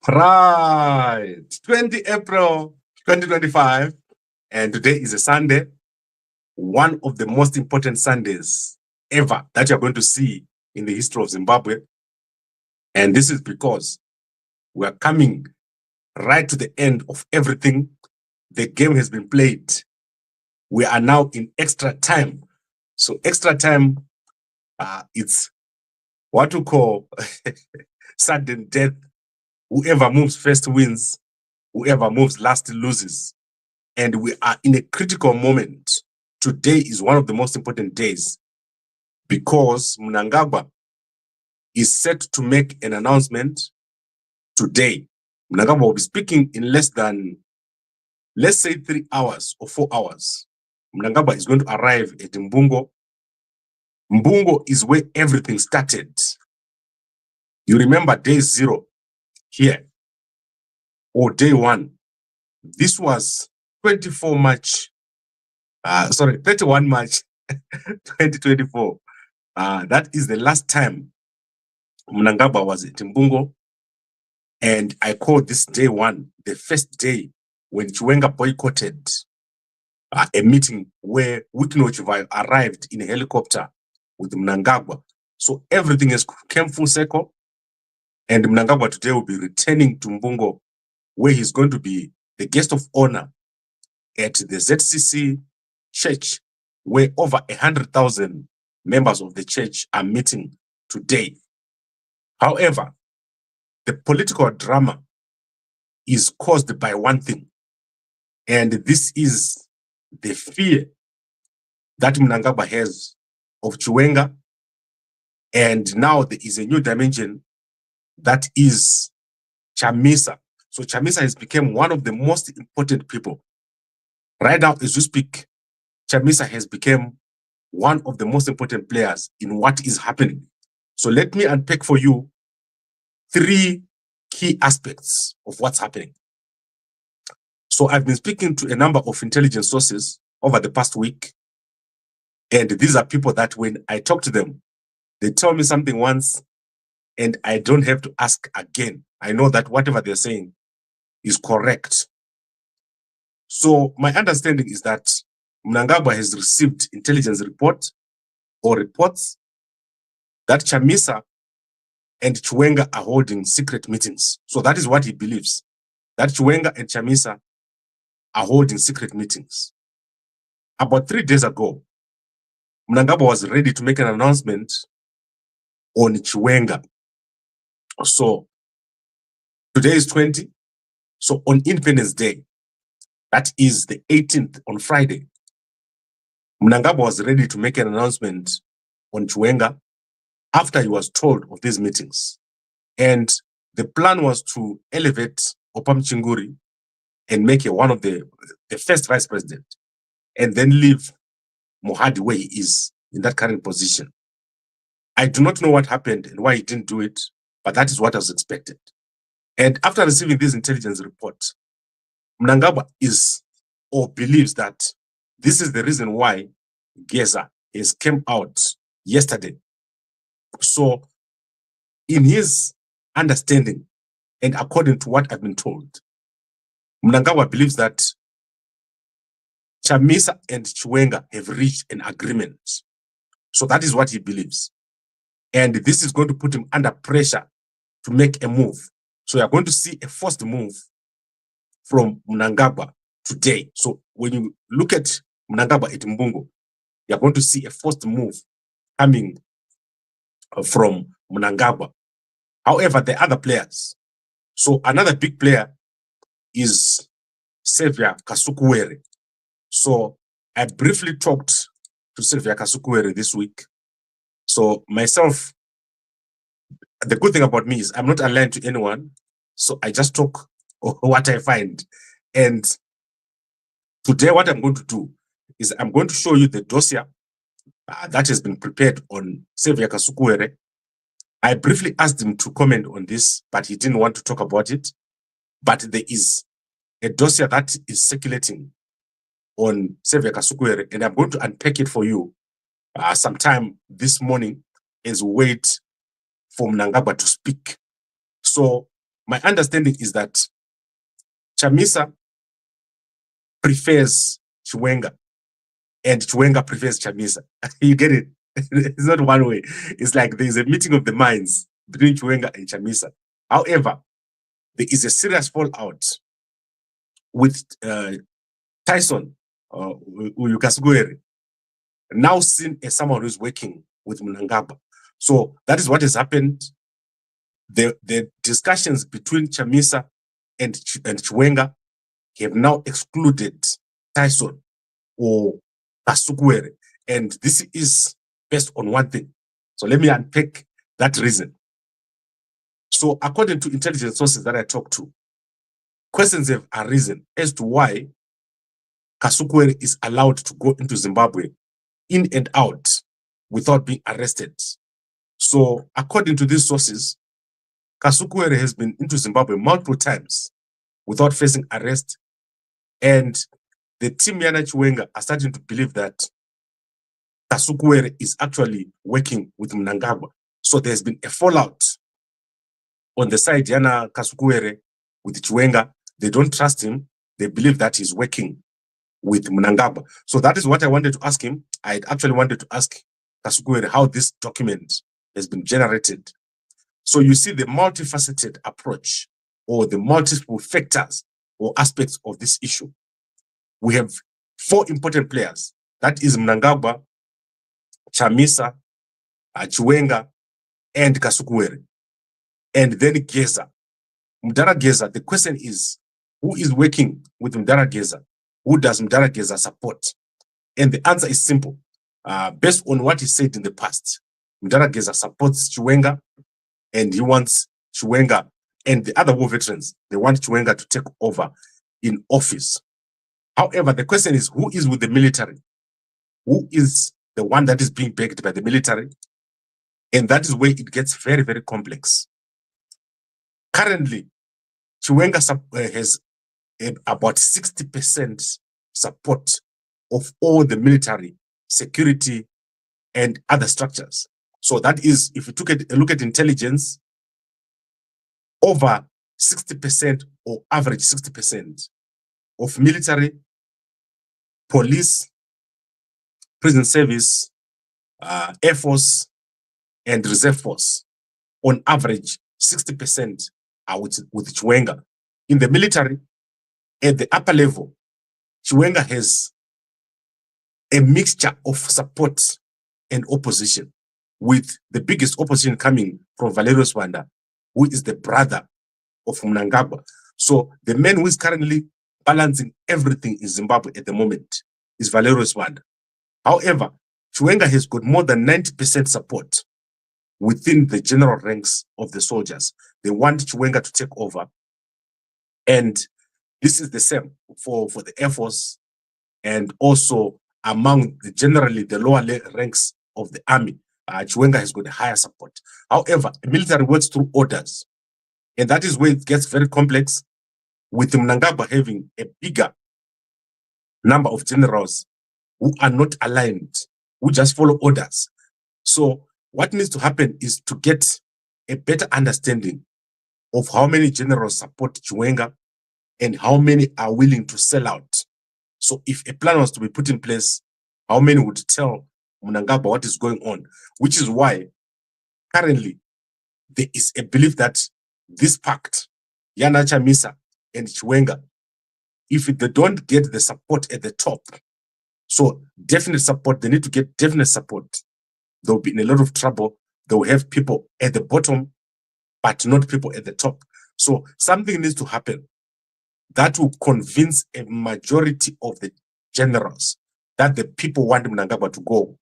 Right, 20 April 2025, and today is a Sunday, one of the most important Sundays ever that you're going to see in the history of Zimbabwe. And this is because we are coming right to the end of everything. The game has been played. We are now in extra time. So extra time, it's what we call sudden death. Whoever moves first wins, whoever moves last loses. And we are in a critical moment. Today is one of the most important days because Mnangagwa is set to make an announcement today. Mnangagwa will be speaking in less than, let's say, 3 hours or 4 hours. Mnangagwa is going to arrive at Mbungo. Mbungo is where everything started. You remember day 0 here, or day 1. This was 31 March 2024. That is the last time Mnangagwa was at Mbungo. And I call this day 1, the first day when Chiwenga boycotted a meeting where Wikinochivayo arrived in a helicopter with Mnangagwa. So everything has came full circle. And Mnangagwa today will be returning to Mbungo, where he's going to be the guest of honor at the ZCC church, where over 100,000 members of the church are meeting today. However, the political drama is caused by one thing, and this is the fear that Mnangagwa has of Chiwenga. And now there is a new dimension that is Chamisa. So Chamisa has become one of the most important people. Right now, as we speak, Chamisa has become one of the most important players in what is happening. So let me unpack for you 3 key aspects of what's happening. So I've been speaking to a number of intelligence sources over the past week. And these are people that when I talk to them, they tell me something once and I don't have to ask again. I know that whatever they're saying is correct. So my understanding is that Mnangagwa has received intelligence report or reports that Chamisa and Chiwenga are holding secret meetings. So that is what he believes, that Chiwenga and Chamisa are holding secret meetings. About 3 days ago, Mnangagwa was ready to make an announcement on Chiwenga. So today is 20. So on Independence Day, that is the 18th, on Friday, Mnangagwa was ready to make an announcement on Chiwenga after he was told of these meetings. And the plan was to elevate Opam Chinguri and make him one of the first vice president, and then leave Mohadi where he is in that current position. I do not know what happened and why he didn't do it, but that is what was expected. And after receiving this intelligence report, Mnangagwa is or believes that this is the reason why Geza has came out yesterday. So in his understanding, and according to what I've been told, Mnangagwa believes that Chamisa and Chiwenga have reached an agreement. So that is what he believes. And this is going to put him under pressure to make a move. So you're going to see a forced move from Mnangagwa today. So when you look at Mnangagwa at Mbungo, you're going to see a forced move coming from Mnangagwa. However, the other players. So another big player is Xavier Kasukuwere. So I briefly talked to Xavier Kasukuwere this week. So myself, the good thing about me is I'm not aligned to anyone. So I just talk what I find. And today what I'm going to do is I'm going to show you the dossier that has been prepared on Xavier Kasukuwere. I briefly asked him to comment on this, but he didn't want to talk about it. But there is a dossier that is circulating on Xavier Kasukuwere, and I'm going to unpack it for you sometime this morning as we wait for Mnangagwa to speak. So my understanding is that Chamisa prefers Chiwenga and Chiwenga prefers Chamisa. You get it? It's not one way. It's like there's a meeting of the minds between Chiwenga and Chamisa. However, there is a serious fallout with Tyson, Uyukasugwere, now seen as someone who's working with Mnangagwa. So that is what has happened. The discussions between Chamisa and Chiwenga have now excluded Tyson or Kasugwere. And this is based on one thing. So let me unpack that reason. So according to intelligence sources that I talked to, questions have arisen as to why Kasugwere is allowed to go into Zimbabwe in and out without being arrested. So according to these sources, Kasugwere has been into Zimbabwe multiple times without facing arrest. And the team Yana Chiwenga are starting to believe that Kasugwere is actually working with Mnangagwa. So there's been a fallout on the side Yana Kasugwere with Chiwenga. They don't trust him. They believe that he's working with Mnangagwa. So that is what I wanted to ask him. I actually wanted to ask Kasugwere how this document has been generated. So you see the multifaceted approach or the multiple factors or aspects of this issue. We have four important players. That is Mnangagwa, Chamisa, Chiwenga, and Kasugwere. And then Geza. Mdara Geza, the question is, who is working with Mdara Geza? Who does Mdara Geza support? And the answer is simple. Based on what he said in the past, Mdara Geza supports Chiwenga, and he wants Chiwenga and the other war veterans, they want Chiwenga to take over in office. However, the question is, who is with the military? Who is the one that is being backed by the military? And that is where it gets very, very complex. Currently, Chiwenga has about 60% support of all the military, security, and other structures. So that is, if you took a look at intelligence, over 60% or average 60% of military, police, prison service, Air Force, and Reserve Force, on average, 60% are with Chiwenga. In the military, at the upper level, Chiwenga has a mixture of support and opposition, with the biggest opposition coming from Valerio Swanda, who is the brother of Mnangagwa. So the man who is currently balancing everything in Zimbabwe at the moment is Valerio Swanda. However, Chiwenga has got more than 90% support within the general ranks of the soldiers. They want Chiwenga to take over. And this is the same for the Air Force and also among generally the lower ranks of the army. Chiwenga has got a higher support. However, the military works through orders. And that is where it gets very complex, with Mnangagwa having a bigger number of generals who are not aligned, who just follow orders. So what needs to happen is to get a better understanding of how many generals support Chiwenga and how many are willing to sell out. So if a plan was to be put in place, how many would tell Mnangagwa what is going on? Which is why currently there is a belief that this pact, Yana Chamisa and Chiwenga, if they don't get the support at the top, so definite support, they need to get definite support, they'll be in a lot of trouble. They'll have people at the bottom, but not people at the top. So something needs to happen that will convince a majority of the generals that the people want Mnangagwa to go,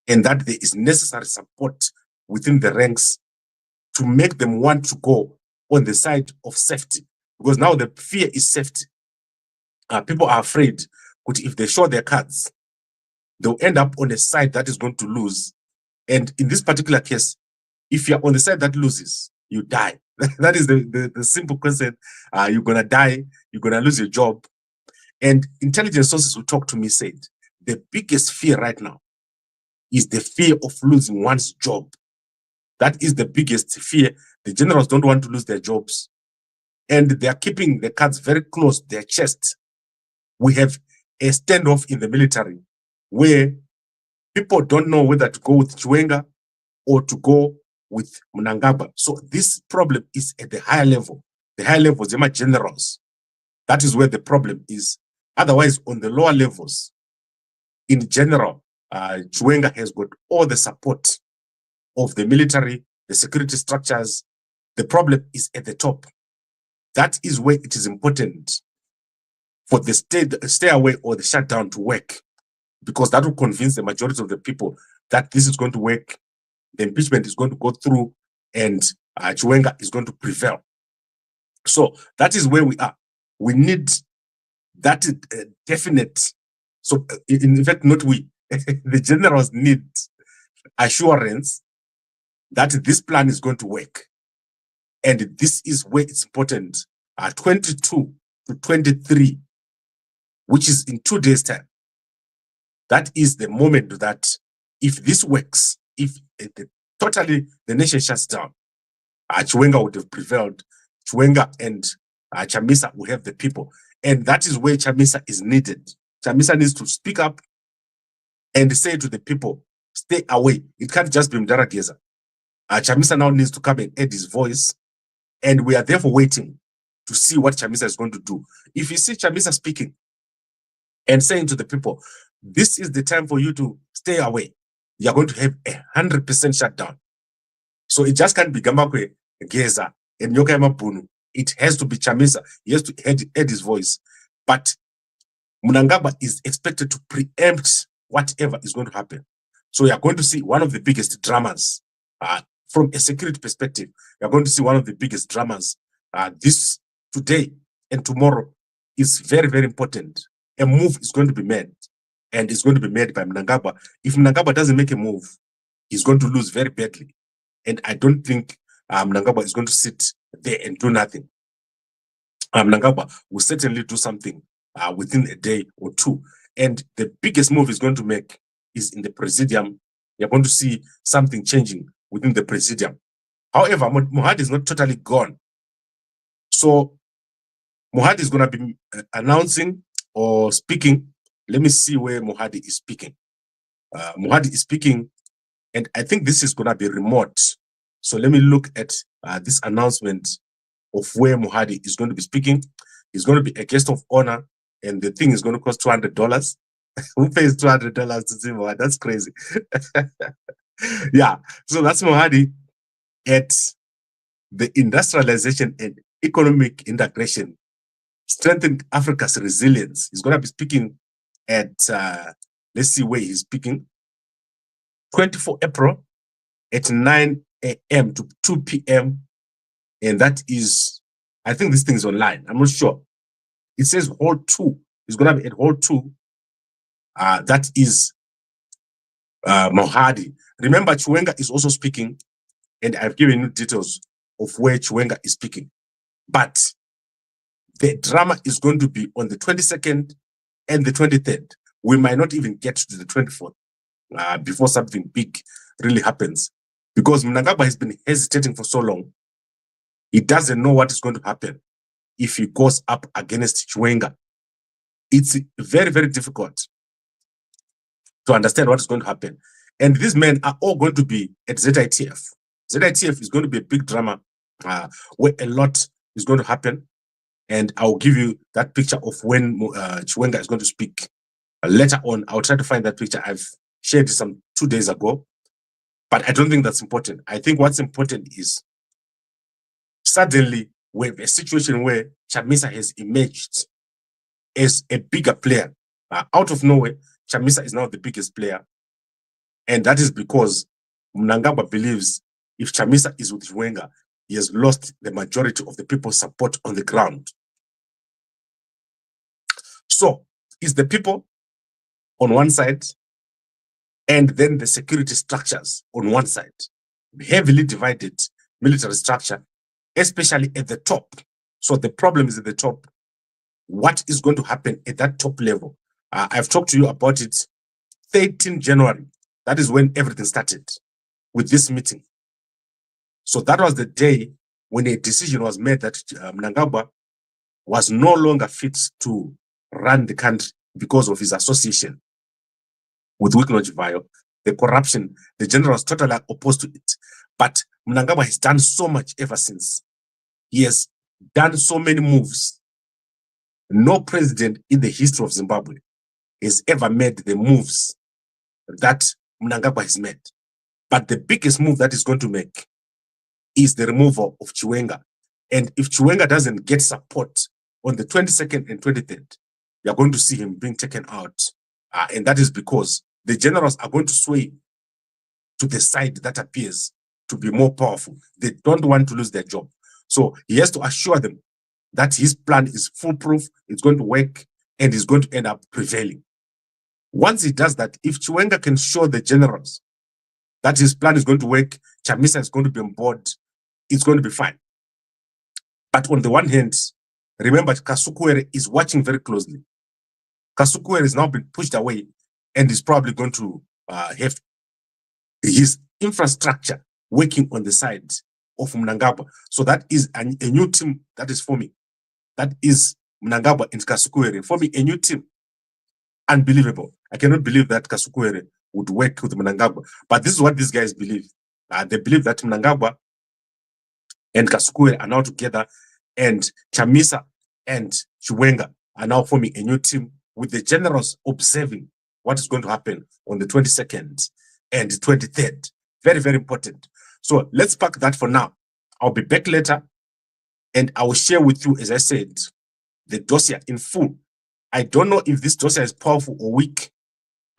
and that there is necessary support within the ranks to make them want to go on the side of safety. Because now the fear is safety. People are afraid that if they show their cards, they'll end up on a side that is going to lose. And in this particular case, if you're on the side that loses, you die. That is the simple question. You're going to die. You're going to lose your job. And intelligence sources who talked to me said, the biggest fear right now is the fear of losing one's job. That is the biggest fear. The generals don't want to lose their jobs. and they are keeping the cards very close to their chest. We have a standoff in the military where people don't know whether to go with Chiwenga or to go with Mnangagwa. So this problem is at the higher level. The higher levels, they are generals. That is where the problem is. Otherwise, on the lower levels, in general, Chiwenga has got all the support of the military, the security structures. The problem is at the top. That is where it is important for the stay away or the shutdown to work, because that will convince the majority of the people that this is going to work, the impeachment is going to go through, and Chiwenga is going to prevail. So that is where we are. We need that definite. So in fact, not we, the generals need assurance that this plan is going to work. And this is where it's important. 22 to 23, which is in 2 days' time. That is the moment that if this works, if totally the nation shuts down, Chiwenga would have prevailed. Chiwenga and Chamisa will have the people. And that is where Chamisa is needed. Chamisa needs to speak up and say to the people, stay away. It can't just be Geza. Chamisa now needs to come and add his voice. And we are therefore waiting to see what Chamisa is going to do. If you see Chamisa speaking and saying to the people, this is the time for you to stay away, you are going to have 100% shutdown. So it just can't be Gambakwe, Geza, and Bunu. It has to be Chamisa. He has to add his voice. But Mnangagwa is expected to preempt whatever is going to happen. So you are going to see one of the biggest dramas from a security perspective. You are going to see one of the biggest dramas. This today and tomorrow is very, very important. A move is going to be made, and it's going to be made by Mnangagwa. If Mnangagwa doesn't make a move, he's going to lose very badly. And I don't think Mnangagwa is going to sit there and do nothing. Mnangagwa will certainly do something within a day or two. And the biggest move he's going to make is in the Presidium. You're going to see something changing within the Presidium. However, Mohadi is not totally gone. So Mohadi is going to be announcing or speaking. Let me see where Mohadi is speaking. Mohadi is speaking, and I think this is going to be remote. So let me look at this announcement of where Mohadi is going to be speaking. He's going to be a guest of honor, and the thing is going to cost $200. Who pays $200 to see Mohadi? That's crazy. Yeah, so that's Mohadi at the industrialization and economic integration, strengthen Africa's resilience. He's going to be speaking at, let's see where he's speaking, 24 April at 9 a.m. to 2 p.m. And that is, I think this thing is online. I'm not sure. It says hall 2. It's going to be at hall 2. That is Mohadi. Remember, Chiwenga is also speaking, and I've given you details of where Chiwenga is speaking. But the drama is going to be on the 22nd and the 23rd. We might not even get to the 24th before something big really happens. Because Mnangagwa has been hesitating for so long. He doesn't know what is going to happen if he goes up against Chiwenga. It's very, very difficult to understand what is going to happen. And these men are all going to be at ZITF. ZITF is going to be a big drama where a lot is going to happen. And I'll give you that picture of when Chiwenga is going to speak. Later on, I'll try to find that picture. I've shared it 2 days ago. But I don't think that's important. I think what's important is suddenly we have a situation where Chamisa has emerged as a bigger player. Out of nowhere, Chamisa is now the biggest player. And that is because Mnangagwa believes if Chamisa is with Chiwenga, he has lost the majority of the people's support on the ground. So, it's the people on one side, and then the security structures on one side. Heavily divided military structure, especially at the top. So the problem is at the top. What is going to happen at that top level? I've talked to you about it. 13 January, that is when everything started with this meeting. So that was the day when a decision was made that Mnangagwa was no longer fit to run the country because of his association with Wicklow, the corruption, the general was totally opposed to it. But Mnangagwa has done so much ever since. He has done so many moves. No president in the history of Zimbabwe has ever made the moves that Mnangagwa has made. But the biggest move that he's going to make is the removal of Chiwenga. And if Chiwenga doesn't get support on the 22nd and 23rd, you're going to see him being taken out. And that is because the generals are going to sway to the side that appears to be more powerful. They don't want to lose their job. So he has to assure them that his plan is foolproof, it's going to work, and he's going to end up prevailing. Once he does that, if Chiwenga can show the generals that his plan is going to work, Chamisa is going to be on board, it's going to be fine. But on the one hand, remember, Kasukuwere is watching very closely. Kasukuwere has now been pushed away and is probably going to have his infrastructure working on the side of Mnangagwa. So that is a new team that is forming. That is Mnangagwa and Kasukuwere forming a new team. Unbelievable. I cannot believe that Kasukuwere would work with Mnangagwa. But this is what these guys believe. They believe that Mnangagwa and Kasukuwere are now together, and Chamisa and Chiwenga are now forming a new team with the generals observing what is going to happen on the 22nd and 23rd. Very, very important. So let's park that for now. I'll be back later and I will share with you, as I said, the dossier in full. I don't know if this dossier is powerful or weak.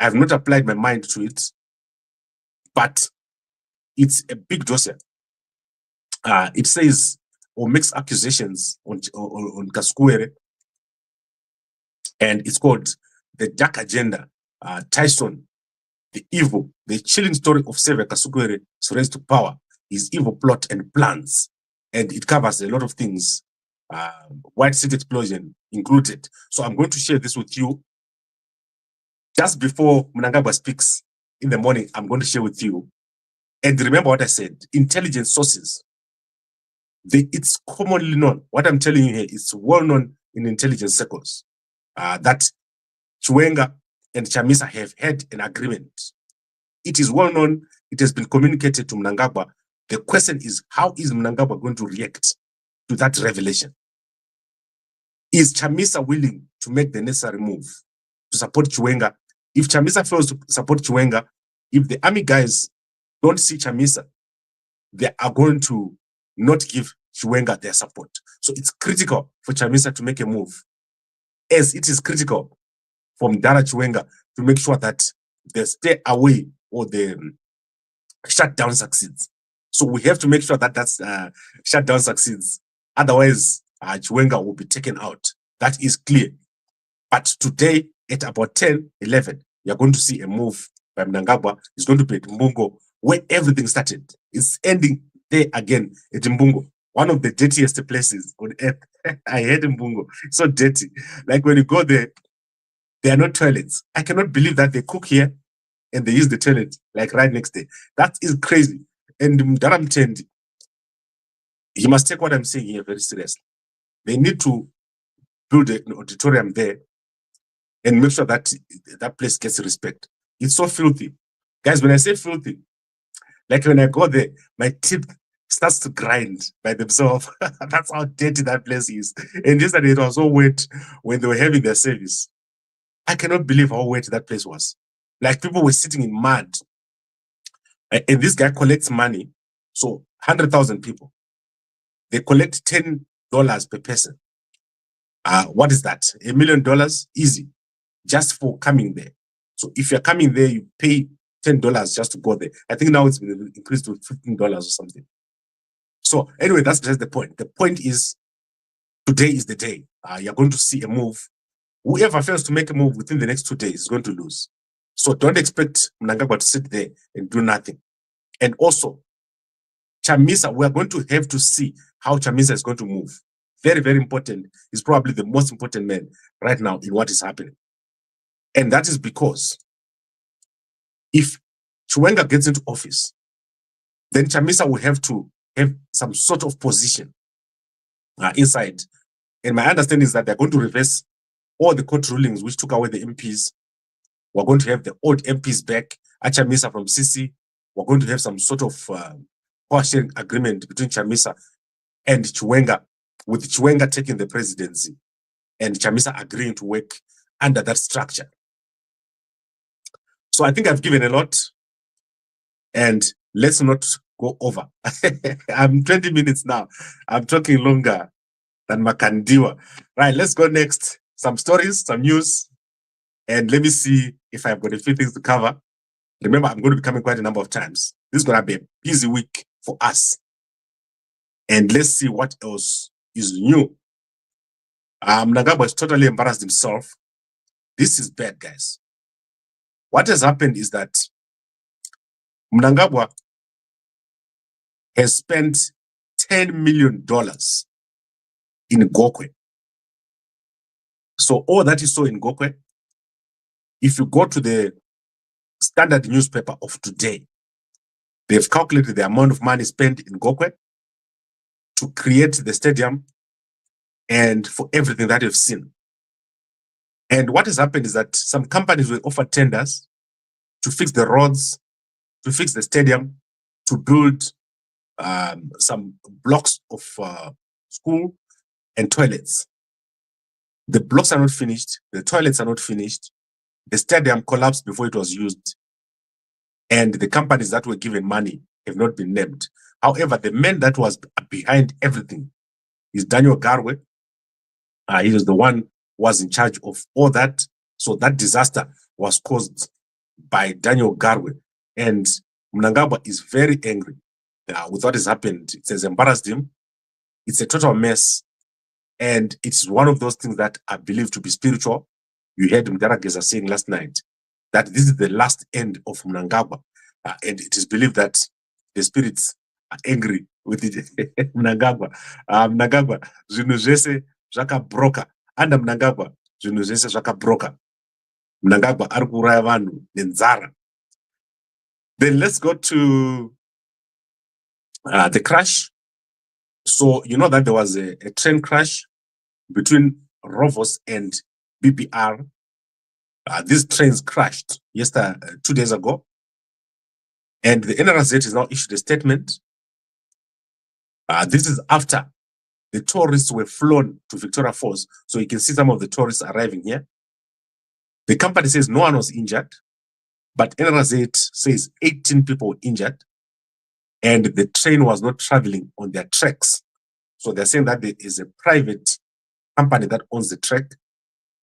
I have not applied my mind to it, but it's a big dossier. It says or makes accusations on Kasukuwere, and it's called The Dark Agenda, Tyson, the evil, the chilling story of Xavier Kasukuwere's rise to power, his evil plot and plans. And it covers a lot of things, White City explosion included. So I'm going to share this with you. Just before Mnangagwa speaks in the morning, I'm going to share with you. And remember what I said, intelligence sources. It's commonly known. What I'm telling you here is well known in intelligence circles that Chiwenga and Chamisa have had an agreement. It is well known. It has been communicated to Mnangagwa. The question is, how is Mnangagwa going to react to that revelation? Is Chamisa willing to make the necessary move to support Chiwenga? If Chamisa fails to support Chiwenga, if the army guys don't see Chamisa, they are going to not give Chiwenga their support. So it's critical for Chamisa to make a move, as it is critical for Mdara Chiwenga to make sure that the stay away or the shutdown succeeds. So we have to make sure that that shutdown succeeds. Otherwise, Chiwenga will be taken out. That is clear. But today, at about 10, 11, you're going to see a move by Mnangagwa. It's going to be at Mbungo, where everything started. It's ending there again at Mbungo, one of the dirtiest places on earth. I hate Mbungo. It's so dirty. Like when you go there, there are no toilets. I cannot believe that they cook here and they use the toilet like right next day. That is crazy. And Mdaram Tendi, he must take what I'm saying here very seriously. They need to build an auditorium there and make sure that that place gets respect. It's so filthy. Guys, when I say filthy, like when I go there, my teeth starts to grind by themselves. That's how dirty that place is. And yesterday it was so wet when they were having their service. I cannot believe how wet that place was. Like people were sitting in mud. And this guy collects money. So 100,000 people. They collect $10 per person. What is that? $1 million? Easy. Just for coming there. So if you're coming there, you pay $10 just to go there. I think now it's been increased to $15 or something. So anyway, that's just the point. The point is, today is the day. You're going to see a move. Whoever fails to make a move within the next 2 days is going to lose. So don't expect Mnangagwa to sit there and do nothing. And also, Chamisa, we are going to have to see how Chamisa is going to move. Very, very important. He's probably the most important man right now in what is happening. And that is because if Chiwenga gets into office, then Chamisa will have to have some sort of position inside. And my understanding is that they're going to reverse all the court rulings which took away the MPs. We're going to have the old MPs back, Chamisa from CC. We're going to have some sort of power sharing agreement between Chamisa and Chiwenga, with Chiwenga taking the presidency and Chamisa agreeing to work under that structure. So I think I've given a lot, and let's not go over. I'm 20 minutes now. I'm talking longer than Makandiwa. Right, let's go next. Some stories, some news, and let me see if I've got a few things to cover. Remember, I'm going to be coming quite a number of times. This is going to be a busy week for us. And let's see what else is new. Mnangagwa has totally embarrassed himself. This is bad, guys. What has happened is that Mnangagwa has spent $10 million in Gokwe. So all that you saw in Gokwe, if you go to the standard newspaper of today, they've calculated the amount of money spent in Gokwe to create the stadium and for everything that you've seen. And what has happened is that some companies will offer tenders to fix the roads, to fix the stadium, to build some blocks of school and toilets. The blocks are not finished, the toilets are not finished, the stadium collapsed before it was used, and the companies that were given money have not been named. However, the man that was behind everything is Daniel Garwe. He was the one who was in charge of all that. So that disaster was caused by Daniel Garwe. And Mnangagwa is very angry with what has happened. It has embarrassed him. It's a total mess. And it's one of those things that are believed to be spiritual. You heard Geza saying last night that this is the last end of Mnangagwa. And it is believed that the spirits are angry with it. Mnangagwa. Mnangagwa, zvinhu zvese zvakabroka. Under Mnangagwa, zvinhu zvese zvakabroka. Mnangagwa ari kuuraya vanhu nenzara. Then let's go to the crash. So you know that there was a train crash between Rovos and BPR. These trains crashed 2 days ago. And the NRZ has now issued a statement. This is after the tourists were flown to Victoria Falls. So you can see some of the tourists arriving here. The company says no one was injured, but NRZ says 18 people were injured, and the train was not traveling on their tracks. So they're saying that there is a private company that owns the track,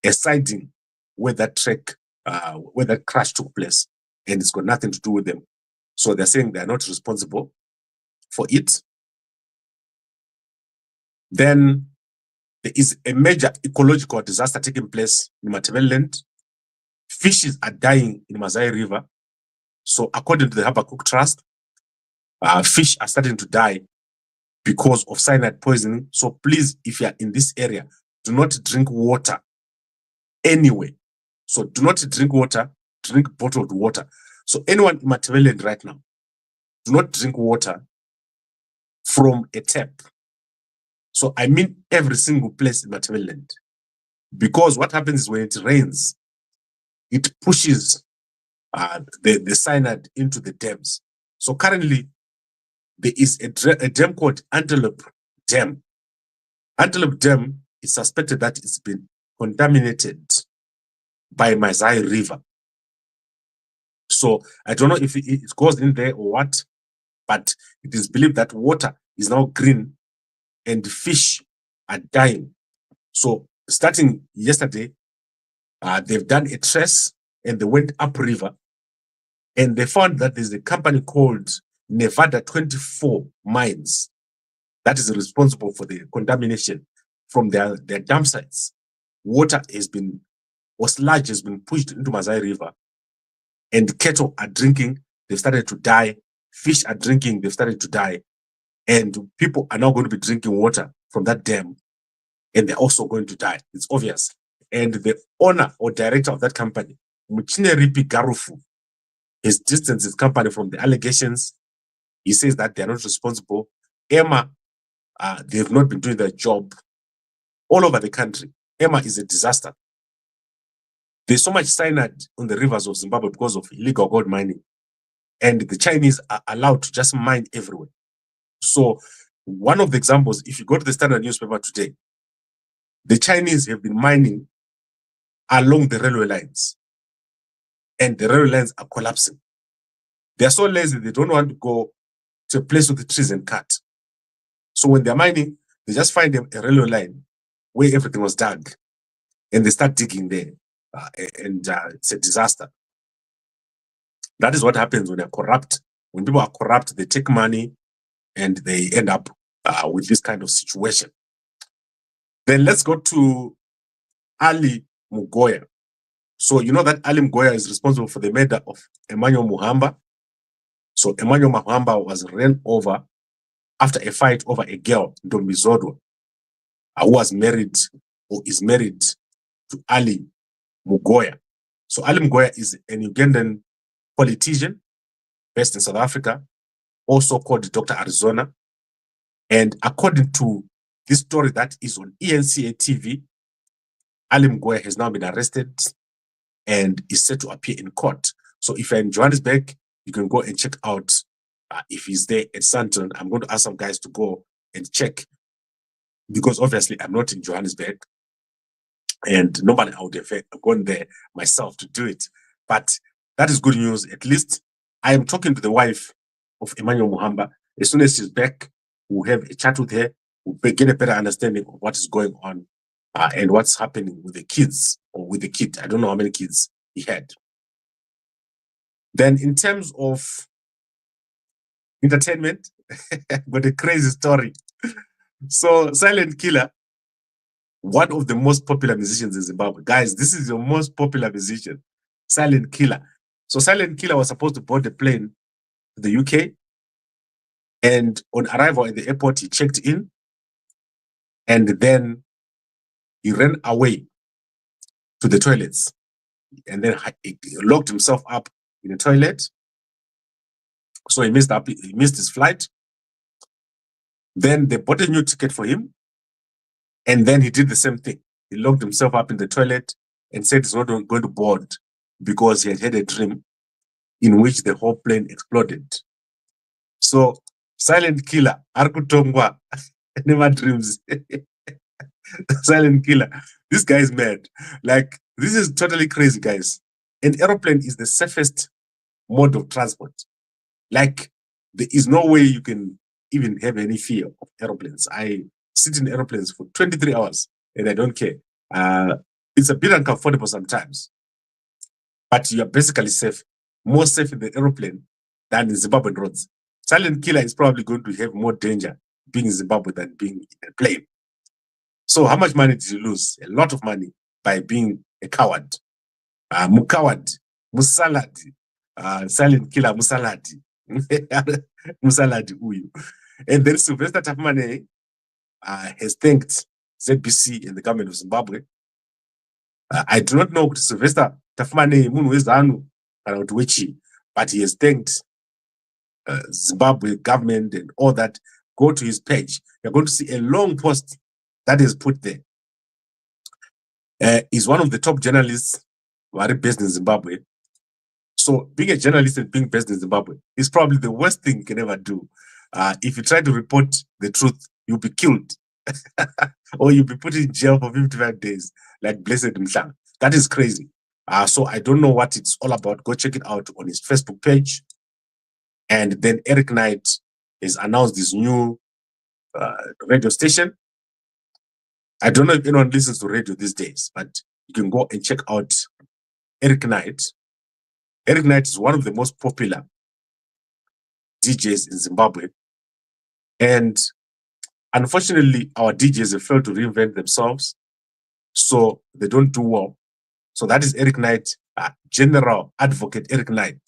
a siding where that track, where that crash took place, and it's got nothing to do with them. So they're saying they're not responsible for it. Then there is a major ecological disaster taking place in Matabeleland. Fishes are dying in Masai River. So according to the Habakkuk Trust, fish are starting to die because of cyanide poisoning. So please, if you are in this area, do not drink water anyway. So do not drink water, drink bottled water. So anyone in Matabeleland right now, do not drink water from a tap. So I mean every single place in Matabeleland. Because what happens is when it rains, it pushes the cyanide into the dams. So currently, there is a dam called Antelope Dam. Antelope Dam is suspected that it's been contaminated by Masai River. So I don't know if it goes in there or what, but it is believed that water is now green and fish are dying. So starting yesterday, they've done a trace and they went upriver and they found that there's a company called Nevada 24 Mines that is responsible for the contamination from their dump sites. Water has been, or sludge has been pushed into Masai River, and cattle are drinking, they've started to die. Fish are drinking, they've started to die. And people are now going to be drinking water from that dam, and they're also going to die. It's obvious. And the owner or director of that company, Muchineripi Garufu, has distanced his company from the allegations. He says that they're not responsible EMA, they have not been doing their job all over the country. EMA is a disaster. There's so much cyanide on the rivers of Zimbabwe because of illegal gold mining. And the Chinese are allowed to just mine everywhere. So one of the examples, if you go to the Standard newspaper today, the Chinese have been mining along the railway lines. And the railway lines are collapsing. They are so lazy, they don't want to go to a place with the trees and cut. So when they're mining, they just find a railway line where everything was dug. And they start digging there. It's a disaster. That is what happens when they're corrupt. When people are corrupt, they take money and they end up with this kind of situation. Then let's go to Ali Mugoya. So you know that Ali Mugoya is responsible for the murder of Emmanuel Muhamba. So Emmanuel Muhamba was ran over after a fight over a girl, Ndombizodwa, who was married or is married to Ali Mugoya. So Ali Mugoya is an Ugandan politician based in South Africa, also called Dr. Arizona. And according to this story that is on ENCA TV, Ali Mugoya has now been arrested and is set to appear in court. So if you're in Johannesburg, you can go and check out if he's there at Sandton. I'm going to ask some guys to go and check because obviously I'm not in Johannesburg and normally I would have gone there myself to do it. But that is good news. At least I am talking to the wife of Emmanuel Muhamba. As soon as she's back, we'll have a chat with her. We'll get a better understanding of what is going on and what's happening with the kids or with the kid. I don't know how many kids he had. Then in terms of entertainment, got a crazy story. So Silent Killer, one of the most popular musicians in Zimbabwe. Guys, this is your most popular musician, Silent Killer. So Silent Killer was supposed to board the plane to the UK. And on arrival at the airport, he checked in. And then he ran away to the toilets. And then he locked himself up in the toilet. So he missed his flight. Then they bought a new ticket for him. And then he did the same thing. He locked himself up in the toilet and said he's not going to board because he had had a dream in which the whole plane exploded. So Silent Killer, Arkutongwa, never dreams. Silent Killer. This guy is mad. Like, this is totally crazy, guys. An aeroplane is the safest mode of transport. Like, there is no way you can even have any fear of aeroplanes. I sit in aeroplanes for 23 hours and I don't care. It's a bit uncomfortable sometimes, but you are basically safe, more safe in the aeroplane than in Zimbabwean roads. Silent Killer is probably going to have more danger being in Zimbabwe than being in a plane. So how much money did you lose? A lot of money by being a coward. Mukawad, Musaladi, Silent Killer, Musaladi. Musaladi uyu. And then Sylvester Tafmane has thanked ZBC and the government of Zimbabwe. I do not know Sylvester Tafmane Munu ZANU, but he has thanked Zimbabwe government and all that. Go to his page. You're going to see a long post that is put there. He's one of the top journalists who are based in Zimbabwe. So being a journalist and being based in Zimbabwe is probably the worst thing you can ever do. If you try to report the truth, you'll be killed. Or you'll be put in jail for 55 days, like Blessed Mhlang. That is crazy. So I don't know what it's all about. Go check it out on his Facebook page. And then Eric Knight has announced this new radio station. I don't know if anyone listens to radio these days, but you can go and check out Eric Knight. Eric Knight is one of the most popular DJs in Zimbabwe. And unfortunately, our DJs have failed to reinvent themselves, so they don't do well. So that is Eric Knight, General Advocate Eric Knight.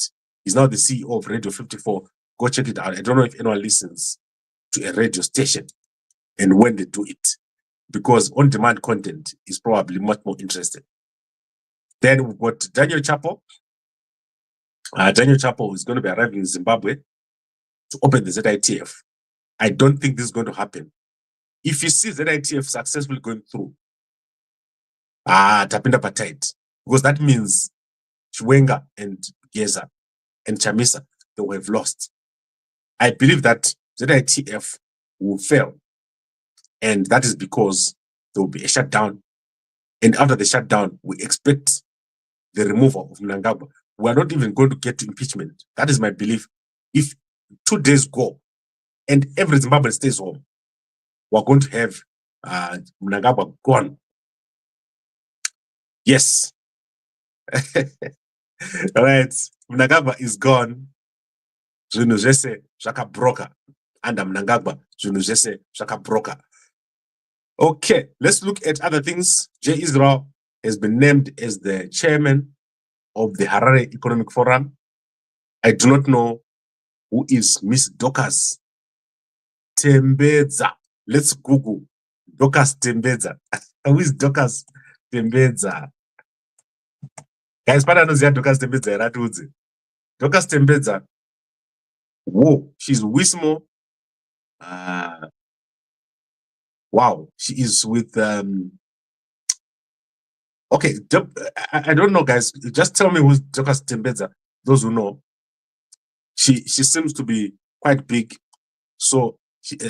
He's now the CEO of Radio 54. Go check it out. I don't know if anyone listens to a radio station and when they do it, because on-demand content is probably much more interesting. Then we've got Daniel Chapo. Daniel Chapo is going to be arriving in Zimbabwe to open the ZITF. I don't think this is going to happen. If you see ZITF successfully going through, tapinda patight, because that means Chiwenga and Geza and Chamisa, they will have lost. I believe that ZITF will fail, and that is because there will be a shutdown. And after the shutdown, we expect the removal of Mnangagwa. We are not even going to get to impeachment. That is my belief. If 2 days go and every Zimbabwean stays home, we're going to have Mnangagwa gone. Yes. All right. Mnangagwa is gone. Zvinhu zvese zvakabroka. Under Mnangagwa, zvinhu zvese zvakabroka. Okay, let's look at other things. J. Israel has been named as the chairman of the Harare Economic Forum. I do not know who is Miss Dorcas Tembedza. Let's Google Dorcas Tembedza. Who is Dorcas Tembedza? Guys, I don't know Dorcas Tembedza. Dorcas Tembedza. Whoa, she's Wismo. Wow, she is with okay, I don't know, guys. Just tell me who's Dorcas Tembedza. Those who know, she seems to be quite big. So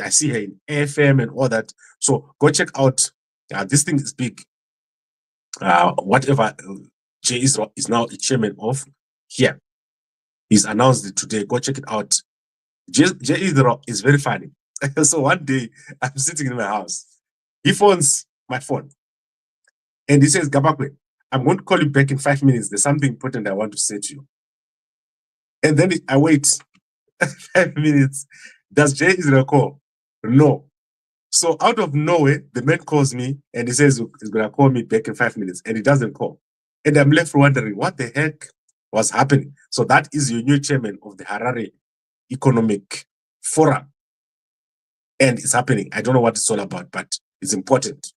I see her in AFM and all that. So go check out. This thing is big. Whatever J. Israel is now a chairman of here. He's announced it today. Go check it out. J. Israel is very funny. So one day I'm sitting in my house. He phones my phone. And he says, Gambakwe, I'm going to call you back in 5 minutes. There's something important I want to say to you. And then I wait 5 minutes. Does J. Israel call? No. So out of nowhere, the man calls me and he says he's going to call me back in 5 minutes. And he doesn't call. And I'm left wondering what the heck was happening. So that is your new chairman of the Harare Economic Forum. And it's happening. I don't know what it's all about, but it's important.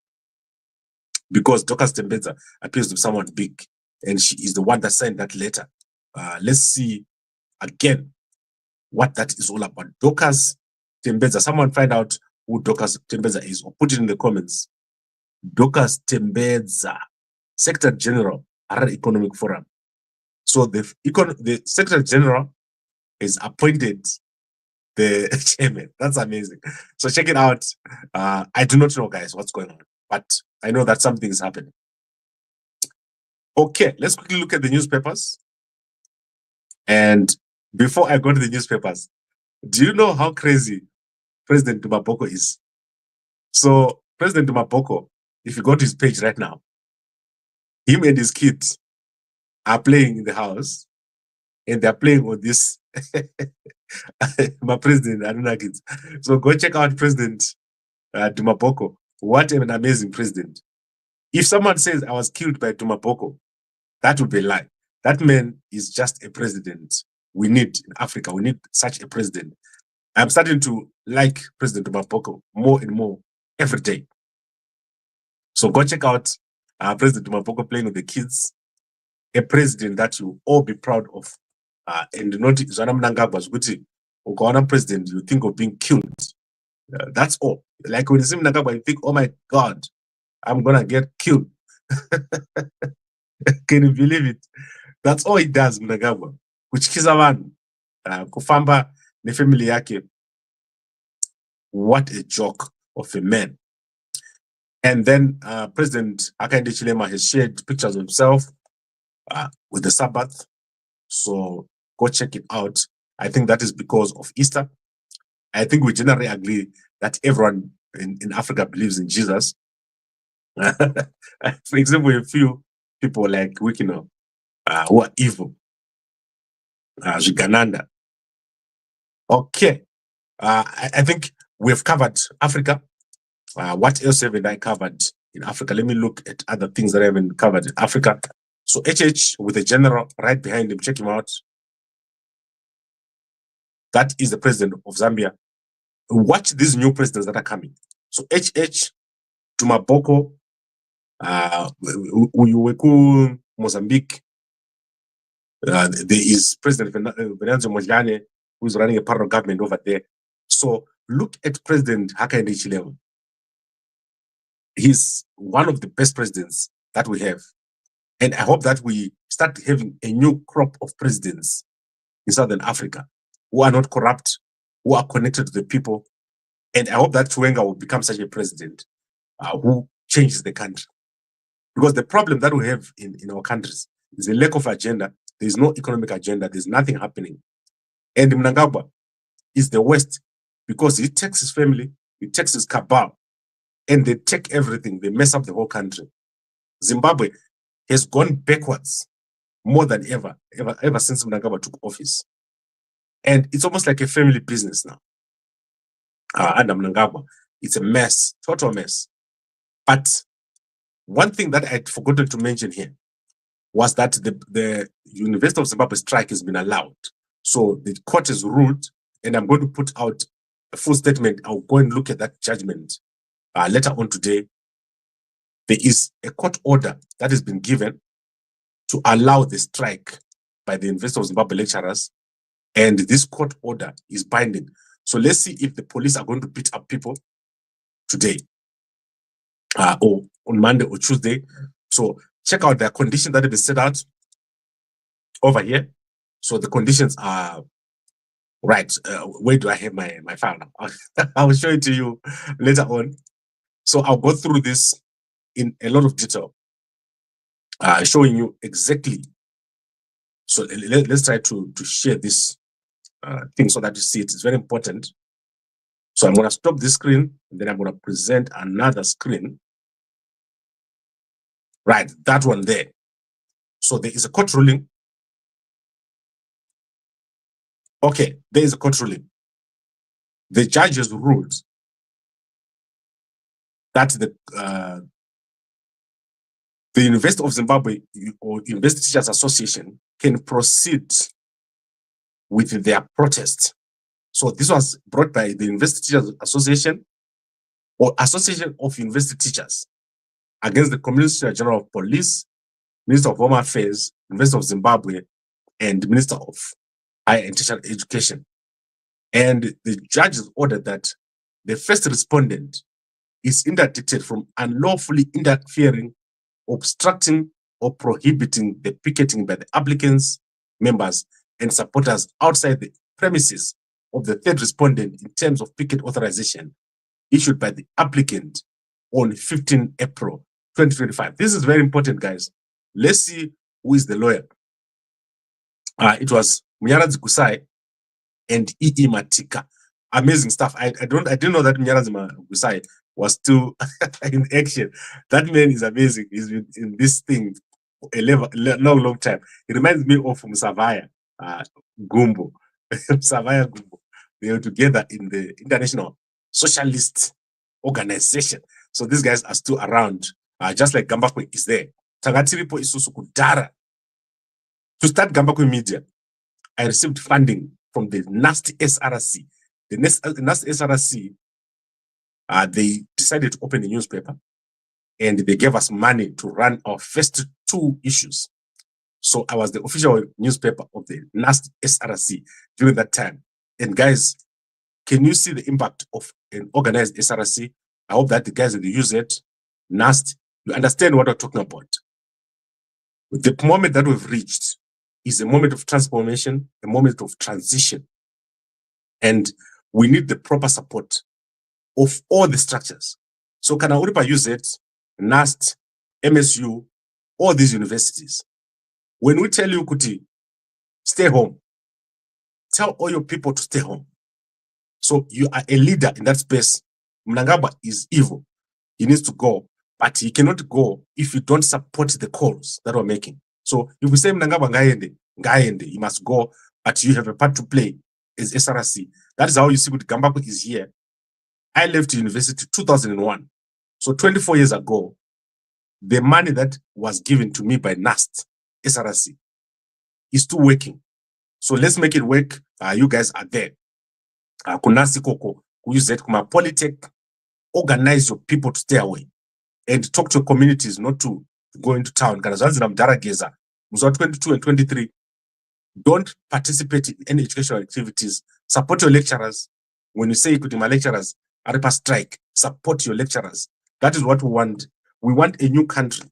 Because Dorcas Tembedza appears to be someone big, and she is the one that signed that letter. Let's see again what that is all about. Dorcas Tembedza. Someone find out who Dorcas Tembedza is, or put it in the comments. Dorcas Tembedza, Secretary General, Harare Economic Forum. So the Secretary General is appointed the chairman. That's amazing. So check it out. I do not know, guys, what's going on, but I know that something is happening. Okay, let's quickly look at the newspapers. And before I go to the newspapers, do you know how crazy President Dumaboko is? So President Dumaboko, if you go to his page right now, him and his kids are playing in the house, and they're playing with this my president, I don't know kids. So go check out President Dumaboko. What an amazing president. If someone says I was killed by Dumaboko, that would be a lie. That man is just a president we need in Africa. We need such a president. I'm starting to like President Dumaboko more and more every day. So go check out President Dumaboko playing with the kids. A president that you all be proud of. And not Zwana Mnangagwa's Guti, or president, you think of being killed. That's all. Like when you see Mnangagwa, you think, oh my God, I'm gonna get killed. Can you believe it? That's all he does, Mnangagwa. Kuchikiza vanhu, kufamba nefamily yake. What a joke of a man. And then President Hakainde Hichilema has shared pictures of himself with the Sabbath. So go check it out. I think that is because of Easter. I think we generally agree that everyone in Africa believes in Jesus. For example, a few people like Wikino who are evil. Zigananda. Okay. I think we've covered Africa. What else haven't I covered in Africa? Let me look at other things that I haven't covered in Africa. So HH with the general right behind him, check him out. That is the president of Zambia. Watch these new presidents that are coming. So HH, Dumaboko, Uyuweku, Mozambique. There is President Venancio Mondlane, who is running a part of government over there. So look at President Hakainde Hichilema. He's one of the best presidents that we have. And I hope that we start having a new crop of presidents in Southern Africa who are not corrupt, who are connected to the people. And I hope that Chiwenga will become such a president who changes the country. Because the problem that we have in our countries is a lack of agenda. There is no economic agenda. There's nothing happening. And Mnangagwa is the worst because he takes his family, he takes his cabal, and they take everything. They mess up the whole country. Zimbabwe has gone backwards more than ever since Mnangagwa took office. And it's almost like a family business now. Under Mnangagwa, it's a mess, total mess. But one thing that I'd forgotten to mention here was that the University of Zimbabwe strike has been allowed. So the court has ruled, and I'm going to put out a full statement. I'll go and look at that judgment later on today. There is a court order that has been given to allow the strike by the University of Zimbabwe lecturers, and this court order is binding. So let's see if the police are going to beat up people today or on Monday or Tuesday. So check out the conditions that have been set out over here. So the conditions are right. Where do I have my file now? I will show it to you later on. So I'll go through this in a lot of detail, showing you exactly. So let's try to share this thing so that you see it. It's very important. So I'm going to stop this screen, and then I'm going to present another screen. Right, that one there. So there is a court ruling. Okay, there is a court ruling. The judges ruled that the University of Zimbabwe or University Teachers Association can proceed with their protest. So this was brought by the University Teachers Association or Association of University Teachers against the Commissioner General of Police, Minister of Home Affairs, University of Zimbabwe, and Minister of Higher and Tertiary Education. And the judges ordered that the first respondent is interdicted from unlawfully interfering, obstructing, or prohibiting the picketing by the applicants, members, and supporters outside the premises of the third respondent in terms of picket authorization issued by the applicant on 15 April 2025. This is very important, guys. Let's see who is the lawyer. It was Mnyaradzi Gusai and E.E. Matika. Amazing stuff. I didn't know that Mnyaradzi Gusai was still in action. That man is amazing. He's been in this thing for a long time. It reminds me of Msavaya Gumbo. Msavaya Gumbo. They were together in the International Socialist Organization. So these guys are still around, just like Gambakwe is there. Tagatiripo isusu kudara. To start Gambakwe Media, I received funding from the nasty SRC. The nasty SRC, they decided to open a newspaper, and they gave us money to run our first 2 issues. So I was the official newspaper of the nasty SRC during that time. And guys, can you see the impact of an organized SRC? I hope that the guys that use it, NAST, you understand what we're talking about. The moment that we've reached is a moment of transformation, a moment of transition. And we need the proper support of all the structures. So can Uripa use it, NAST, MSU, all these universities? When we tell you, Kuti, stay home, tell all your people to stay home. So you are a leader in that space. Mnangagwa is evil. He needs to go, but he cannot go if you don't support the calls that we're making. So if we say Mnangagwa Ngayende, he must go, but you have a part to play as SRC. That is how you see what Gambakwe is here. I left university 2001. So 24 years ago, the money that was given to me by NAST, SRC, is still working. So let's make it work. You guys are there. Kunasi Koko, who use it, Kuma Polytech, organize your people to stay away and talk to communities, not to go into town. Geza, 22 and 23, don't participate in any educational activities. Support your lecturers. when you say to my lecturers, Aripa strike, support your lecturers. That is what we want. We want a new country.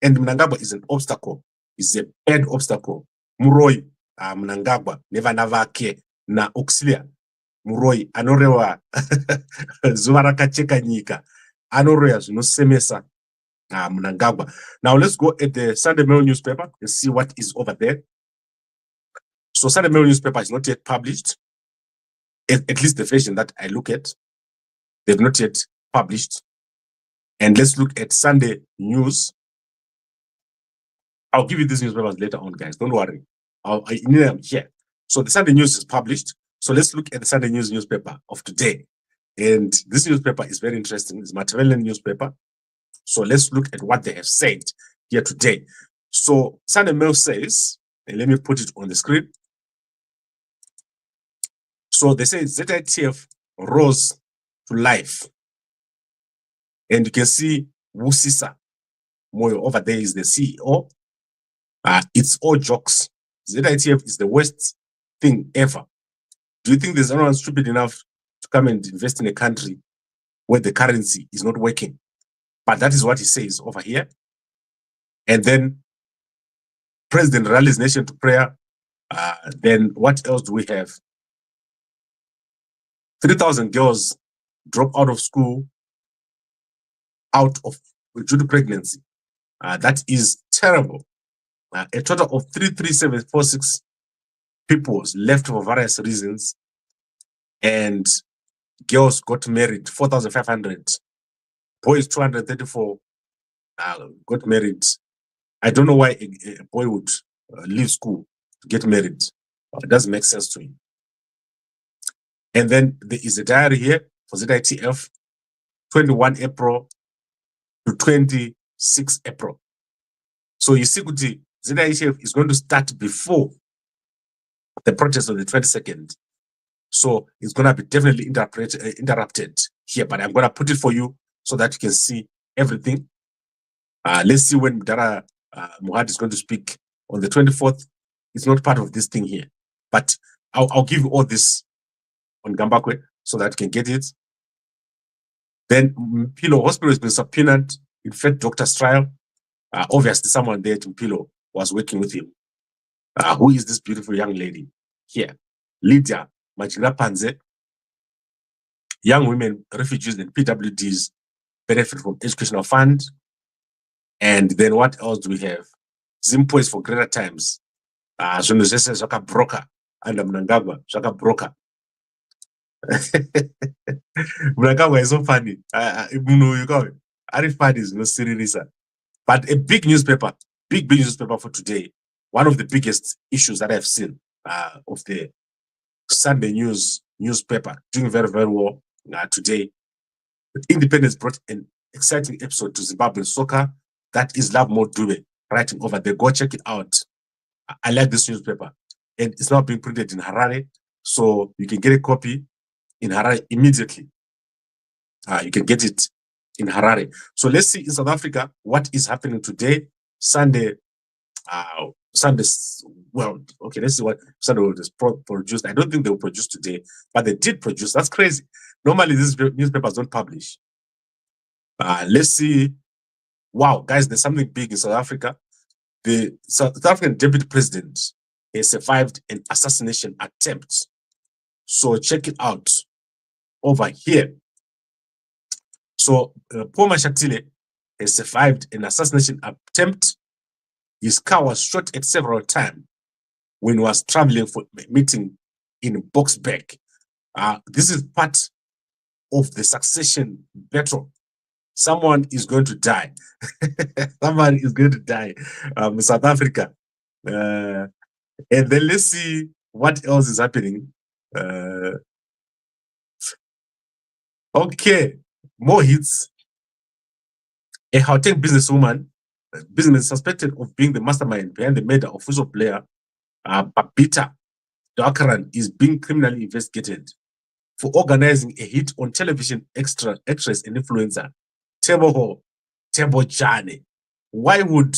And Mnangagwa is an obstacle. It's a bad obstacle. Muroi, Mnangagwa, never navake, na auxilia. Muroi, anorewa, zuvaraka cheka nyika. Anorewa, no semesa, Mnangagwa. Now let's go at the Sunday Mail newspaper and see what is over there. So Sunday Mail newspaper is not yet published. At least the version that I look at, they've not yet published. And let's look at Sunday News. I'll give you these newspapers later on, guys. Don't worry. I need them here. So the Sunday News is published. So let's look at the Sunday News newspaper of today. And this newspaper is very interesting. It's a Machiavellian newspaper. So let's look at what they have said here today. So Sunday Mail says, and let me put it on the screen. So they say ZITF rose to life. And you can see Wusisa Moyo over there is the CEO. It's all jokes. ZITF is the worst thing ever. Do you think there's anyone stupid enough to come and invest in a country where the currency is not working? But that is what he says over here. And then President rallies nation to prayer. Then what else do we have? 3,000 girls drop out of school due to pregnancy. That is terrible. A total of 33746 people left for various reasons, and girls got married, 4,500. Boys, 234 got married. I don't know why a boy would leave school to get married. It doesn't make sense to me. And then there is a diary here for ZITF, 21 April to 26 April. So you see, ZITF is going to start before the protest on the 22nd. So it's going to be definitely interrupted here, but I'm going to put it for you so that you can see everything. Let's see when Dara Mohadi is going to speak on the 24th. It's not part of this thing here, but I'll give you all this on Gambakwe so that you can get it. Then Mpilo Hospital has been subpoenaed in Fed Doctor's trial. Obviously, someone there at Mpilo was working with him. Who is this beautiful young lady here? Lydia Majira Panze. Young women, refugees, and PWDs benefit from educational fund. And then what else do we have? Zimbabwe is for greater times. Zonozese Zaka broker under Mnangagwa, Zaka broker. Mnangagwa is so funny. Arifad is no serious. But a big newspaper for today. One of the biggest issues that I've seen of the Sunday newspaper doing very, very well today. The Independence brought an exciting episode to Zimbabwe soccer. That is Love Mo Dube writing over there. Go check it out. I like this newspaper. And it's now being printed in Harare. So you can get a copy in Harare immediately. You can get it in Harare. So let's see in South Africa what is happening today. Sunday, well, okay, let's see what Sunday will produce. I don't think they will produce today, but they did produce. That's crazy. Normally, these newspapers don't publish. Let's see. Wow, guys, there's something big in South Africa. The South African deputy president has survived an assassination attempt. So check it out over here. So Paul Mashatile has survived an assassination attempt. His car was shot at several times when he was traveling for a meeting in Boksburg. This is part of the succession battle. Someone is going to die. Someone is going to die in South Africa. And then let's see what else is happening. Okay, more hits. A Gauteng businesswoman suspected of being the mastermind behind the murder of football player Babita Dakaran is being criminally investigated for organizing a hit on television actress and influencer Teboho Jane. Why would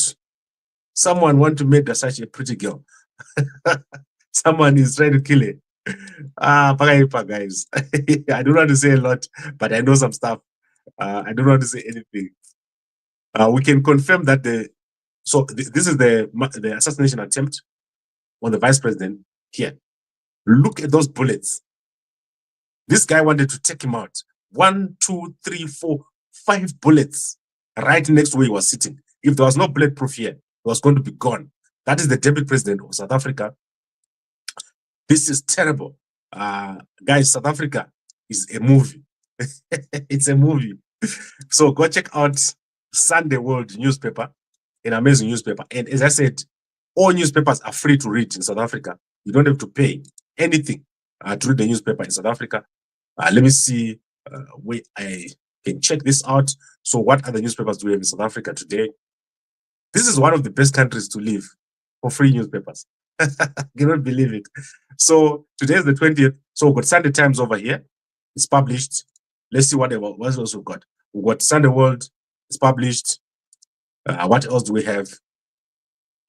someone want to make her such a pretty girl? Someone is trying to kill her. Pakaipa, guys. I don't want to say a lot, but I know some stuff. I don't want to say anything. We can confirm that this is the assassination attempt on the vice president here. Look at those bullets. This guy wanted to take him out. 1, 2, 3, 4, 5 bullets right next to where he was sitting. If there was no bulletproof here, he was going to be gone. That is the deputy president of South Africa. This is terrible. Guys, South Africa is a movie. It's a movie. So go check out Sunday World newspaper, an amazing newspaper. And as I said, all newspapers are free to read in South Africa. You don't have to pay anything to read the newspaper in South Africa. Let me see where I can check this out. So what other newspapers do we have in South Africa today? This is one of the best countries to live for free newspapers. Cannot believe it. So today is the 20th. So we've got Sunday Times over here. It's published. Let's see what else we've got. We've got Sunday World. It's published. What else do we have?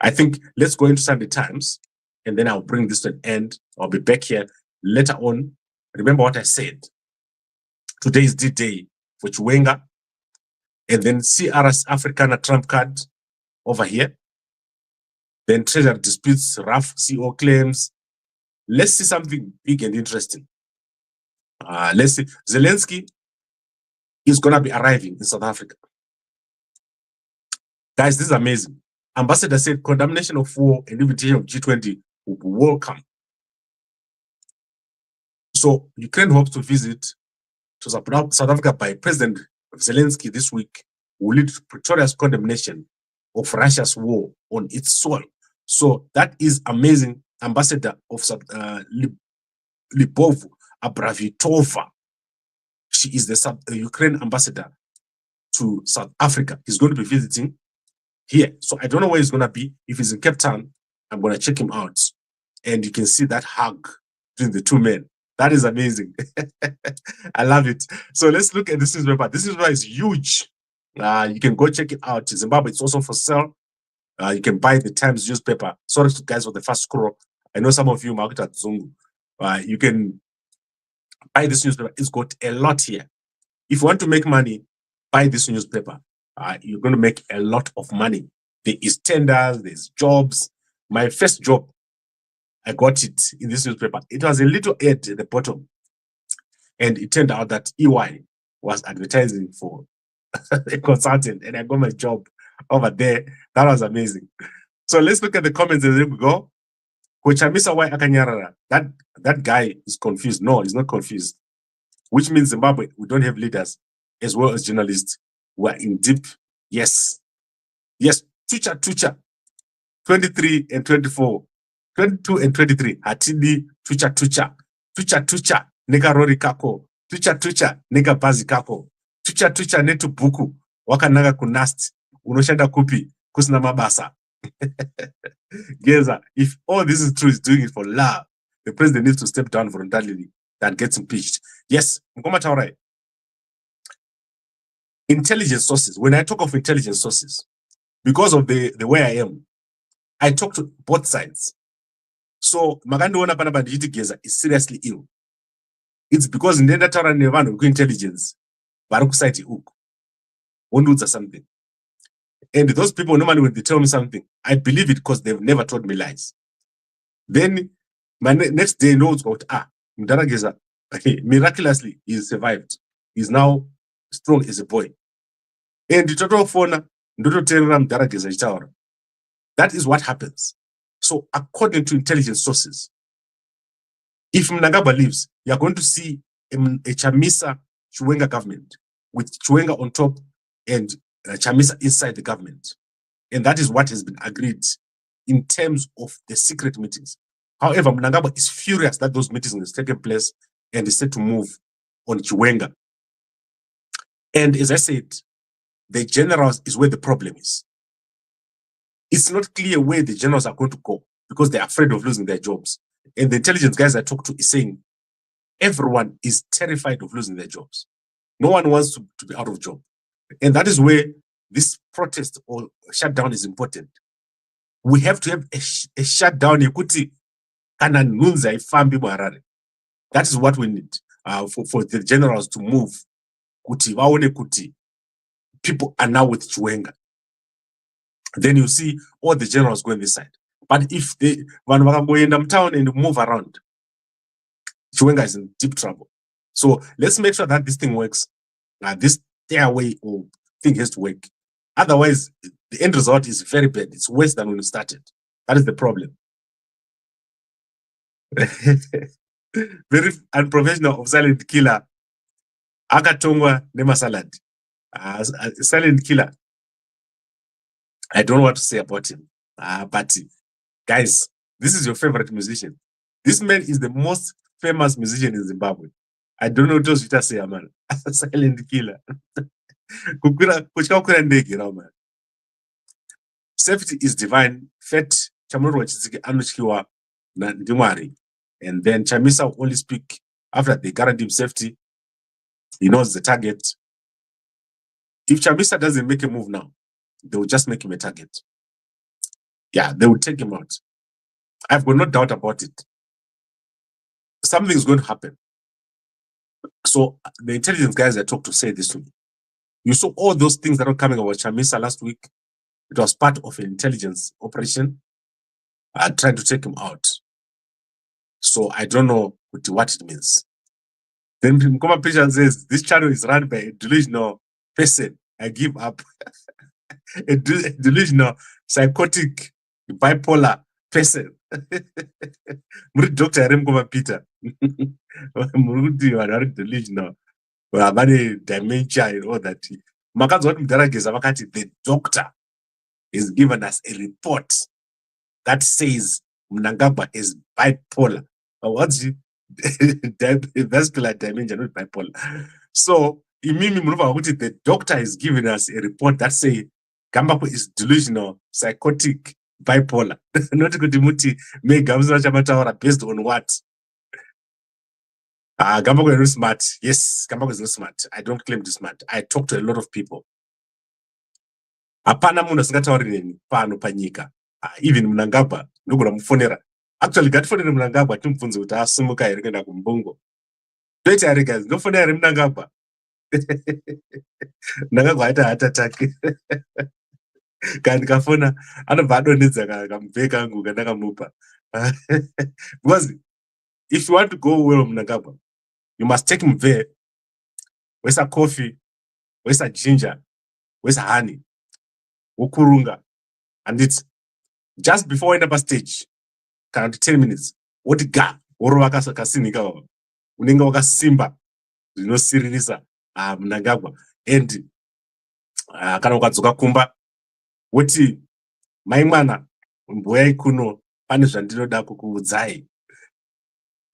I think let's go into Sunday Times, and then I'll bring this to an end. I'll be back here later on. Remember what I said. Today is D-Day for Chiwenga, and then CRS Africana Trump card over here. Then treasury disputes, rough CO claims. Let's see something big and interesting. Let's see. Zelensky is going to be arriving in South Africa. Guys, this is amazing. Ambassador said condemnation of war and invitation of G20 will be welcome. So Ukraine hopes to visit to South Africa by President Zelensky this week will lead to Pretoria's condemnation of Russia's war on its soil. So that is amazing. Ambassador of Libov Abravitova. She is the Ukraine ambassador to South Africa. He's going to be visiting here. So I don't know where he's going to be. If he's in Cape Town, I'm going to check him out. And you can see that hug between the two men. That is amazing. I love it. So let's look at this newspaper. This newspaper is huge. You can go check it out. In Zimbabwe, it's also for sale. You can buy the Times newspaper. Sorry to guys for the fast scroll. I know some of you market at Zungu. You can buy this newspaper. It's got a lot here. If you want to make money, buy this newspaper. You're going to make a lot of money. There is tenders, there's jobs. My first job, I got it in this newspaper. It was a little ad at the bottom. And it turned out that EY was advertising for a consultant, and I got my job over there. That was amazing. So let's look at the comments as we go. Chamisa, why Akanyarara? That guy is confused. No, he's not confused. Which means Zimbabwe, we don't have leaders as well as journalists who are in deep. Yes. Yes. Tucha. 23 and 24. 22 and 23. Hatidi tucha. Tucha. Nega rori kako. Tucha. Nega bazi kako. Tucha netu buku. Wakanaga kunast. Unoshenda kupi. Kusina mabasa. Geza, if all this is true, is doing it for love, the president needs to step down voluntarily and gets impeached. Yes, intelligence sources. When I talk of intelligence sources, because of the way I am, I talk to both sides. So Magandona Panabanditi Geza is seriously ill. It's because in the data nevan intelligence, Baruch site hook, one or something. And those people, normally when they tell me something, I believe it because they've never told me lies. Then my next day knows about, Mdara Geza, miraculously, he survived. He's now strong as a boy. And the total phone, that is what happens. So according to intelligence sources, if Mnangagwa leaves, you're going to see a Chamisa Chiwenga government with Chiwenga on top and Chamisa inside the government. And that is what has been agreed in terms of the secret meetings. However, Mnangagwa is furious that those meetings have taken place and is set to move on Chiwenga. And as I said, the generals is where the problem is. It's not clear where the generals are going to go because they're afraid of losing their jobs. And the intelligence guys I talk to is saying everyone is terrified of losing their jobs. No one wants to be out of job. And that is where this protest or shutdown is important. We have to have a shutdown. kana nhunzi haifambi muHarare. That is what we need for the generals to move. Kuti vaone kuti people are now with Chiwenga. Then you see all the generals go on this side. But if they vanhu vakangoenda mutown and move around, Chiwenga is in deep trouble. So let's make sure that this thing works. This stairway or thing has to work. Otherwise, the end result is very bad. It's worse than when we started. That is the problem. Very unprofessional of silent killer. Akatongwa nema salad. Silent killer. I don't know what to say about him. But guys, this is your favorite musician. This man is the most famous musician in Zimbabwe. I don't know what else to say, man. Silent killer. Safety is divine. Fet Nyamuroro wachitsike anochkiwa ndimwari. And then Chamisa will only speak after they guarantee him safety. He knows the target. If Chamisa doesn't make a move now, they will just make him a target. Yeah, they will take him out. I've got no doubt about it. Something is going to happen. So the intelligence guys I talked to say this to me. You saw all those things that were coming about Chamisa last week. It was part of an intelligence operation trying to take him out. So I don't know what it means. Then Mkoma Patient says, this channel is run by a delusional person. I give up. A delusional, psychotic, bipolar person. Dr. Mkoma Peter. Delusional. Dementia and all that. The doctor is given us a report that says Mnangagwa is bipolar. What's vascular dementia, not bipolar. So the doctor is giving us a report that says Gambakwe is delusional, psychotic, bipolar. Not kuti me Gamsa Chamataura based on what? Gambakwe is not smart. Yes, Gambakwe is not smart. I don't claim to be smart. I talk to a lot of people. Apana munhu asingatauri neni pano panyika. Even Mnangagwa ndogona mufonera. Actually gatifonera Mnangagwa timubvunze kuti asimuka here kuenda kuMbungo. Toita here guys, ndofonera here Mnangagwa. Mnangagwa aita heart attack. Kandi kafona anobva adonhedza kamubve kangu kandakamupa. Because if you want to go well Mnangagwa, you must take him there. Where's a coffee? Where's a ginger? Where's a honey? Ukurunga. And it's just before end up a stage, count 10 minutes. What ga? Orowaka kasinika. Unenga waka simba. You know, Siririsa, Mnangagwa. And kana ukadzoka kumba. Woti maimwana mbuya ikuno pane zvandinoda kukuudzai.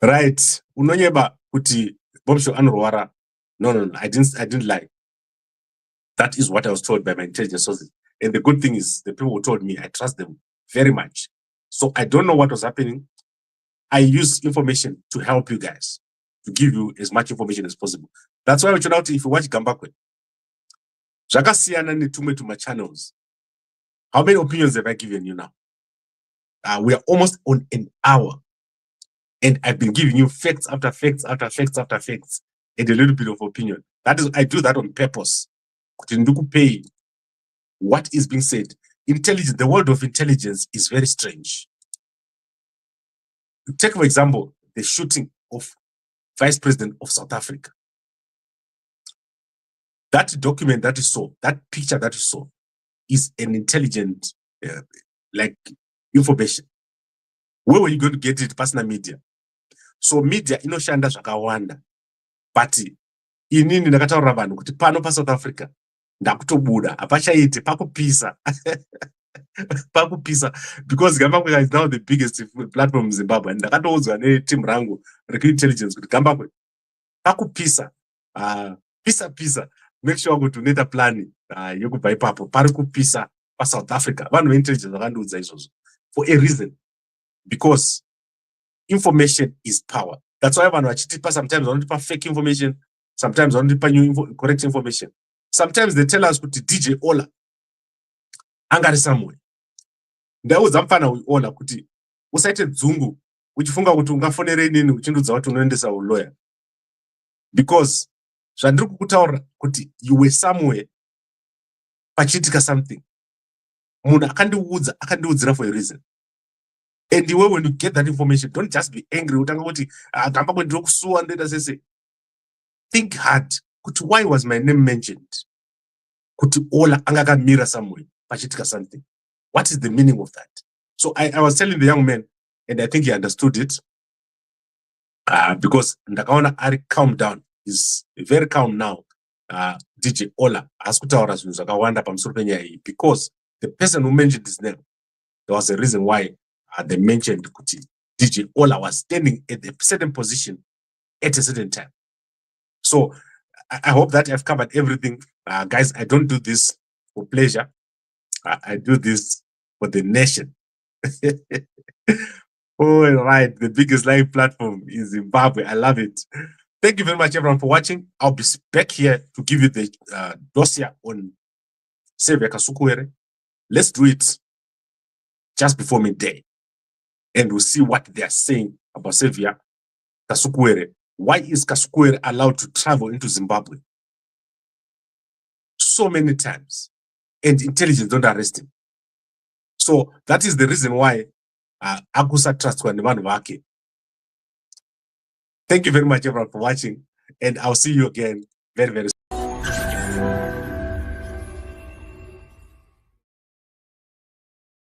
Right. Unonyeba kuti Bobsho anorwara. No, I didn't lie. That is what I was told by my intelligence sources. And the good thing is, the people who told me, I trust them very much. So I don't know what was happening. I use information to help you guys, to give you as much information as possible. That's why we should out if you watch Gambakwe. Jakasiyana netumwe to my channels. How many opinions have I given you now? We are almost on an hour. And I've been giving you facts after facts after facts after facts and a little bit of opinion. That is, I do that on purpose. Pay what is being said. Intelligence, the world of intelligence is very strange. Take, for example, the shooting of Vice President of South Africa. That document that you saw, that picture that you saw, is an intelligent, like, information. Where were you going to get it? Personal media. So media, inoshanda zvakawanda. But inini ndakataura vanhu kuti pano pa South Africa ndakutobuda apachaite pakupisa. Pakupisa, because Gambakwe is now the biggest platform in Zimbabwe. And ndakatoudzwa neteam rangu rekuintelligence kuti Gambakwe pakupisa, pisa. Make sure kuti unoita plan yekubva ipapo pari kupisa pa South Africa. Vanhu veintelligence vakandiudza izvozvo for a reason, because information is power. That's why vanhu vachitipa sometimes vanotipa fake information, sometimes vanotipa new correct information. Sometimes they tell us kuti DJ Ola angari somewhere. Ndaudza mfana uOla kuti usaite dzungu uchifunga kuti ungafonere inini uchindudza kuti unoendesa ulawyer, because zvandiri kukutaura kuti you were somewhere pachiitika something, munhu akandiudzira for a reason, and when you get that information, don't just be angry utanga kuti Gambakwe ndiri kusuwa ndoita sese. Think hard kuti why was my name mentioned, kuti Ola angakamira somewhere pachiitika something. What is the meaning of that? So I was telling the young man, and I think he understood it, because ndakaona ari calm down. He's very calm now. DJ Ola askutaura zvinhu zvakawanda pamusoro penyaya iyi, because the person who mentioned his name, there was a reason why they mentioned kuti DJ Ola was standing at a certain position at a certain time. So I hope that I've covered everything. Guys, I don't do this for pleasure. I do this for the nation. All right, the biggest live platform in Zimbabwe. I love it. Thank you very much, everyone, for watching. I'll be back here to give you the dossier on Xavier Kasukuwere. Let's do it just before midday, and we'll see what they are saying about Xavier Kasukuwere. Why is Kasukuwere allowed to travel into Zimbabwe so many times, and intelligence don't arrest him? So that is the reason why Akusa Trust Nevanhu Vake. Thank you very much, everyone, for watching, and I'll see you again very, very soon.